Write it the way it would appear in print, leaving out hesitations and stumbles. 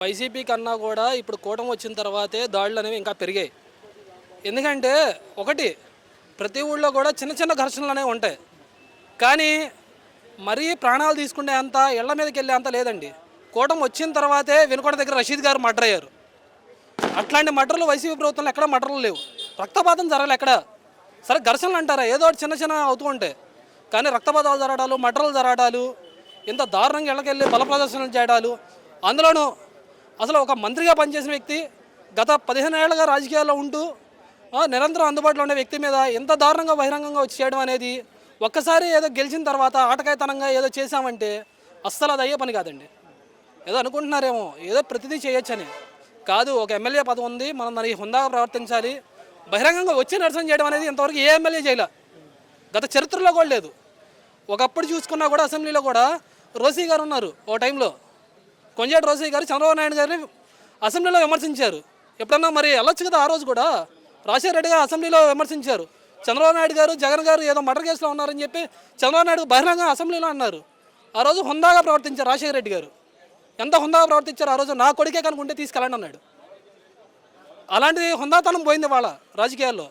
YCP కన్నా కూడా ఇప్పుడు కూటమి వచ్చిన తర్వాతే దాడులు అనేవి ఇంకా పెరిగాయి. ఎందుకంటే ఒకటి, ప్రతి ఊళ్ళో కూడా చిన్న చిన్న ఘర్షణలు అనేవి ఉంటాయి. కానీ మరీ ప్రాణాలు తీసుకునే అంత, ఇళ్ల మీదకి వెళ్ళే అంత లేదండి. కూటమి వచ్చిన తర్వాతే వినుకొండ దగ్గర రషీద్ గారు మర్డర్ అయ్యారు. అట్లాంటి మర్డర్లు వైసీపీ ప్రభుత్వంలో ఎక్కడ మర్డర్లు లేవు. రక్తపాతం జరగలేదు ఎక్కడ. సరే ఘర్షణలు అంటారా, ఏదో ఒకటి చిన్న చిన్న అవుతూ ఉంటాయి. కానీ రక్తపాతాలు జరగడాలు, మర్డర్లు జరగడాలు, ఇంత దారుణంగా ఇళ్ళకెళ్ళి బల ప్రదర్శనలు చేయడాలు, అందులోనూ అసలు ఒక మంత్రిగా పనిచేసిన వ్యక్తి గత 15 ఏళ్ళుగా రాజకీయాల్లో ఉంటూ నిరంతరం అందుబాటులో ఉండే వ్యక్తి మీద ఎంత దారుణంగా బహిరంగంగా వచ్చి చేయడం అనేది, ఒక్కసారి ఏదో గెలిచిన తర్వాత ఆటకాయతనంగా ఏదో చేశామంటే అస్సలు అది అయ్యే పని కాదండి. ఏదో అనుకుంటున్నారేమో ఏదో ప్రతిదీ చేయొచ్చని. కాదు, ఒక ఎమ్మెల్యే పదవి ఉంది, మనం దానికి హుందాగా ప్రవర్తించాలి. బహిరంగంగా వచ్చి నిరసన చేయడం అనేది ఇంతవరకు ఏ ఎమ్మెల్యే చేయలే, గత చరిత్రలో కూడా లేదు. ఒకప్పుడు చూసుకున్నా కూడా అసెంబ్లీలో కూడా రోసీ గారు ఉన్నారు. ఓ టైంలో కొంజేటి రోసీ గారు చంద్రబాబు నాయుడు గారిని అసెంబ్లీలో విమర్శించారు. ఎప్పుడన్నా మరి వెళ్ళొచ్చు కదా. ఆ రోజు కూడా రాజశేఖర రెడ్డి గారు అసెంబ్లీలో విమర్శించారు. చంద్రబాబు నాయుడు గారు, జగన్ గారు ఏదో మర్డర్ కేసులో ఉన్నారని చెప్పి చంద్రబాబు నాయుడు బహిరంగ అసెంబ్లీలో అన్నారు. ఆ రోజు హుందాగా ప్రవర్తించారు రాజశేఖర రెడ్డి గారు. ఎంత హుందాగా ప్రవర్తించారు ఆ రోజు. నా కొడుకే కనుకుంటే తీసుకెళ్ళండి అన్నాడు. అలాంటి హుందాతనం పోయింది వాళ్ళ రాజకీయాల్లో.